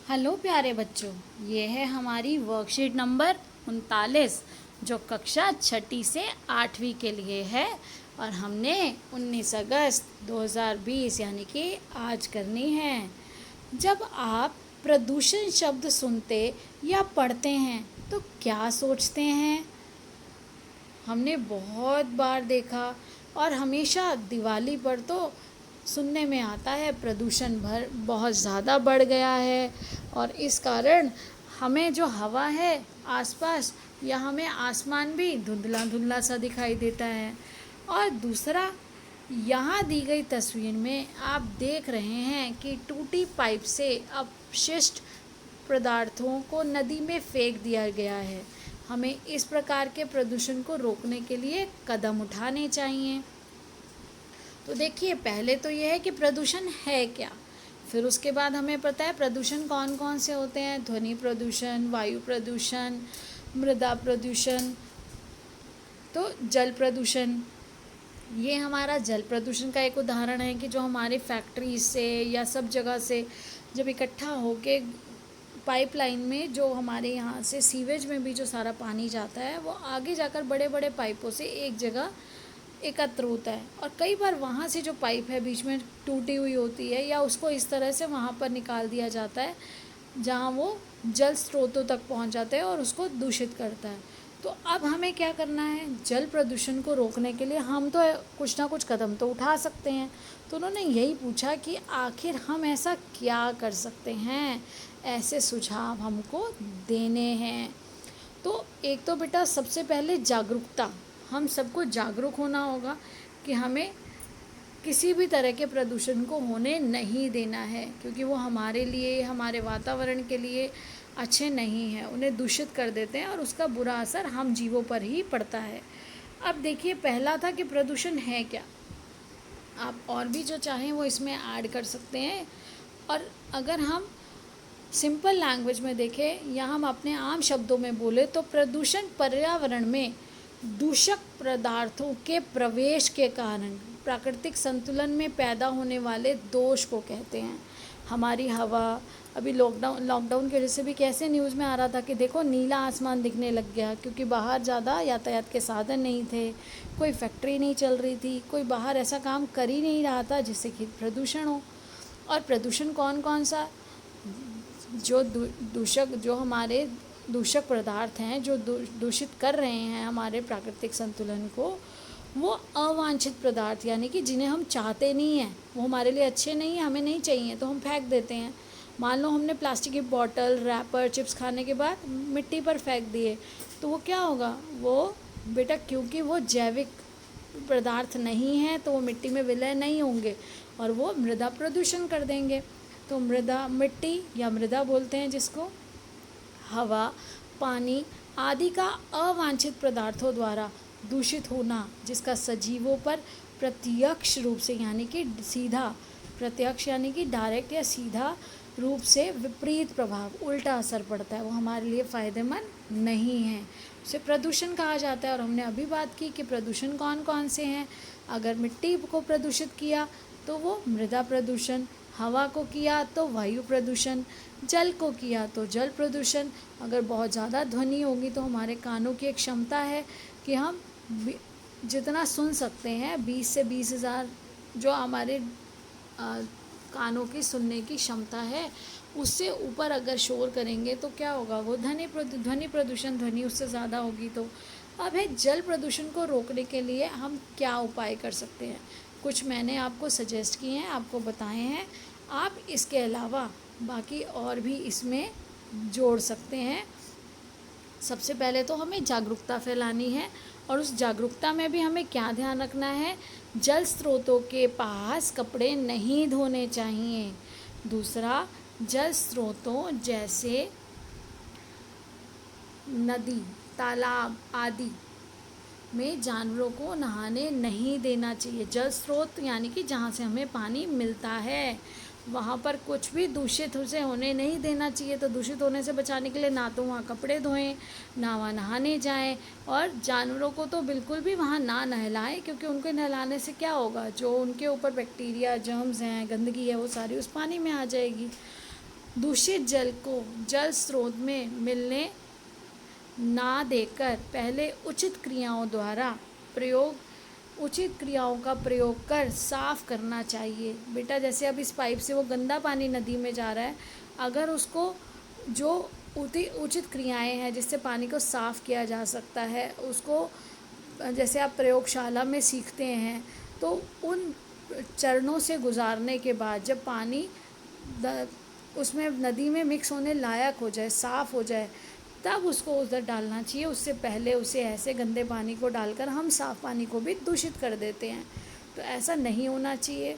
Hello प्यारे बच्चों, ये है हमारी वर्कशीट नंबर 39 जो कक्षा छठी से 8वीं के लिए है और हमने 19 अगस्त 2020 यानी कि आज करनी है। जब आप प्रदूषण शब्द सुनते या पढ़ते हैं तो क्या सोचते हैं? हमने बहुत बार देखा और हमेशा दिवाली पर तो सुनने में आता है प्रदूषण भर बहुत ज़्यादा बढ़ गया है और इस कारण हमें जो हवा है आसपास या हमें आसमान भी धुंधला धुंधला सा दिखाई देता है। और दूसरा, यहाँ दी गई तस्वीर में आप देख रहे हैं कि टूटी पाइप से अपशिष्ट पदार्थों को नदी में फेंक दिया गया है। हमें इस प्रकार के प्रदूषण को रोकने के लिए कदम उठाने चाहिए। तो देखिए, पहले तो ये है कि प्रदूषण है क्या, फिर उसके बाद हमें पता है प्रदूषण कौन कौन से होते हैं। ध्वनि प्रदूषण, वायु प्रदूषण, मृदा प्रदूषण, तो जल प्रदूषण। ये हमारा जल प्रदूषण का एक उदाहरण है कि जो हमारे फैक्ट्री से या सब जगह से जब इकट्ठा होके पाइपलाइन में जो हमारे यहाँ से सीवेज में भी जो सारा पानी जाता है वो आगे जाकर बड़े बड़े पाइपों से एक जगह एकत्र होता है और कई बार वहाँ से जो पाइप है बीच में टूटी हुई होती है या उसको इस तरह से वहाँ पर निकाल दिया जाता है जहाँ वो जल स्रोतों तक पहुँच जाता है और उसको दूषित करता है। तो अब हमें क्या करना है? जल प्रदूषण को रोकने के लिए हम तो कुछ ना कुछ कदम तो उठा सकते हैं। तो उन्होंने यही पूछा कि आखिर हम ऐसा क्या कर सकते हैं, ऐसे सुझाव हमको देने हैं। तो एक तो बेटा सबसे पहले जागरूकता, हम सबको जागरूक होना होगा कि हमें किसी भी तरह के प्रदूषण को होने नहीं देना है, क्योंकि वो हमारे लिए, हमारे वातावरण के लिए अच्छे नहीं हैं, उन्हें दूषित कर देते हैं और उसका बुरा असर हम जीवों पर ही पड़ता है। अब देखिए, पहला था कि प्रदूषण है क्या। आप और भी जो चाहें वो इसमें ऐड कर सकते हैं। और अगर हम सिंपल लैंग्वेज में देखें या हम अपने आम शब्दों में बोले तो प्रदूषण पर्यावरण में दूषक पदार्थों के प्रवेश के कारण प्राकृतिक संतुलन में पैदा होने वाले दोष को कहते हैं। हमारी हवा, अभी लॉकडाउन की वजह से भी कैसे न्यूज़ में आ रहा था कि देखो नीला आसमान दिखने लग गया, क्योंकि बाहर ज़्यादा यातायात के साधन नहीं थे, कोई फैक्ट्री नहीं चल रही थी, कोई बाहर ऐसा काम कर ही नहीं रहा था जिससे कि प्रदूषण हो। और प्रदूषण कौन कौन सा, जो दूषक, जो हमारे दूषक पदार्थ हैं जो दूषित कर रहे हैं हमारे प्राकृतिक संतुलन को, वो अवांछित पदार्थ यानी कि जिन्हें हम चाहते नहीं हैं, वो हमारे लिए अच्छे नहीं हैं, हमें नहीं चाहिए तो हम फेंक देते हैं। मान लो हमने प्लास्टिक की बोतल, रैपर, चिप्स खाने के बाद मिट्टी पर फेंक दिए, तो वो क्या होगा? वो बेटा, क्योंकि वो जैविक पदार्थ नहीं है तो वो मिट्टी में विलय नहीं होंगे और वो मृदा प्रदूषण कर देंगे। तो मृदा, मिट्टी या मृदा बोलते हैं जिसको, हवा, पानी आदि का अवांछित पदार्थों द्वारा दूषित होना, जिसका सजीवों पर प्रत्यक्ष रूप से यानी कि सीधा, प्रत्यक्ष यानी कि डायरेक्ट या सीधा रूप से विपरीत प्रभाव, उल्टा असर पड़ता है, वो हमारे लिए फ़ायदेमंद नहीं है, उसे प्रदूषण कहा जाता है। और हमने अभी बात की कि प्रदूषण कौन कौन से हैं। अगर मिट्टी को प्रदूषित किया तो वो मृदा प्रदूषण, हवा को किया तो वायु प्रदूषण, जल को किया तो जल प्रदूषण। अगर बहुत ज़्यादा ध्वनि होगी तो हमारे कानों की एक क्षमता है कि हम जितना सुन सकते हैं, 20 से 20,000 जो हमारे कानों की सुनने की क्षमता है, उससे ऊपर अगर शोर करेंगे तो क्या होगा? वो ध्वनि प्रदूषण, ध्वनि उससे ज़्यादा होगी। तो अब है जल प्रदूषण को रोकने के लिए हम क्या उपाय कर सकते हैं। कुछ मैंने आपको सजेस्ट किए हैं, आपको बताए हैं। आप इसके अलावा बाकी और भी इसमें जोड़ सकते हैं। सबसे पहले तो हमें जागरूकता फैलानी है और उस जागरूकता में भी हमें क्या ध्यान रखना है? जल स्रोतों के पास कपड़े नहीं धोने चाहिए। दूसरा, जल स्रोतों जैसे नदी, तालाब आदि में जानवरों को नहाने नहीं देना चाहिए। जल स्रोत यानी कि जहाँ से हमें पानी मिलता है, वहाँ पर कुछ भी दूषित उसे होने नहीं देना चाहिए। तो दूषित होने से बचाने के लिए ना तो वहाँ कपड़े धोएं, ना वहाँ नहाने जाएं, और जानवरों को तो बिल्कुल भी वहाँ ना नहलाएं, क्योंकि उनको नहलाने से क्या होगा? जो उनके ऊपर बैक्टीरिया, जर्म्स हैं, गंदगी है, वो सारी उस पानी में आ जाएगी। दूषित जल को जल स्रोत में मिलने ना देकर पहले उचित क्रियाओं का प्रयोग कर साफ करना चाहिए। बेटा जैसे अब इस पाइप से वो गंदा पानी नदी में जा रहा है, अगर उसको जो उचित क्रियाएं हैं जिससे पानी को साफ किया जा सकता है, उसको जैसे आप प्रयोगशाला में सीखते हैं, तो उन चरणों से गुजारने के बाद जब पानी उसमें नदी में मिक्स होने लायक हो जाए, साफ़ हो जाए, तब उसको उधर डालना चाहिए। उससे पहले उसे ऐसे गंदे पानी को डालकर हम साफ़ पानी को भी दूषित कर देते हैं, तो ऐसा नहीं होना चाहिए।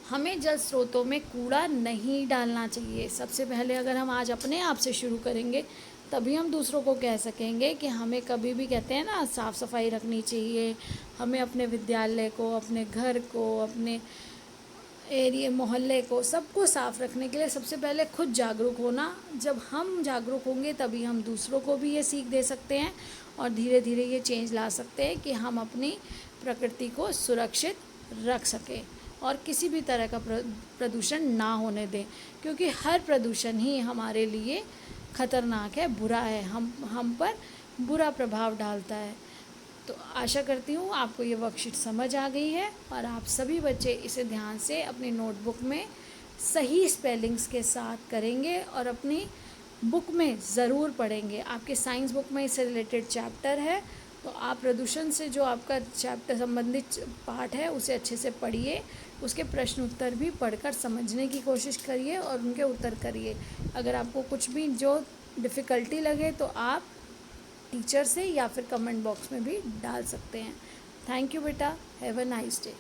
हमें जल स्रोतों में कूड़ा नहीं डालना चाहिए। सबसे पहले अगर हम आज अपने आप से शुरू करेंगे, तभी हम दूसरों को कह सकेंगे कि हमें कभी भी, कहते हैं ना, साफ़ सफाई रखनी चाहिए। हमें अपने विद्यालय को, अपने घर को, अपने एरिया, मोहल्ले को, सबको साफ़ रखने के लिए सबसे पहले खुद जागरूक होना। जब हम जागरूक होंगे तभी हम दूसरों को भी ये सीख दे सकते हैं और धीरे धीरे ये चेंज ला सकते हैं कि हम अपनी प्रकृति को सुरक्षित रख सकें और किसी भी तरह का प्रदूषण ना होने दें, क्योंकि हर प्रदूषण ही हमारे लिए ख़तरनाक है, बुरा है, हम पर बुरा प्रभाव डालता है। तो आशा करती हूँ आपको ये वर्कशीट समझ आ गई है और आप सभी बच्चे इसे ध्यान से अपनी नोटबुक में सही स्पेलिंग्स के साथ करेंगे और अपनी बुक में ज़रूर पढ़ेंगे। आपके साइंस बुक में इससे रिलेटेड चैप्टर है, तो आप प्रदूषण से जो आपका चैप्टर संबंधित पार्ट है उसे अच्छे से पढ़िए, उसके प्रश्न उत्तर भी पढ़कर समझने की कोशिश करिए और उनके उत्तर करिए। अगर आपको कुछ भी जो डिफ़िकल्टी लगे तो आप टीचर से या फिर कमेंट बॉक्स में भी डाल सकते हैं। थैंक यू बेटा, हैव अ नाइस डे।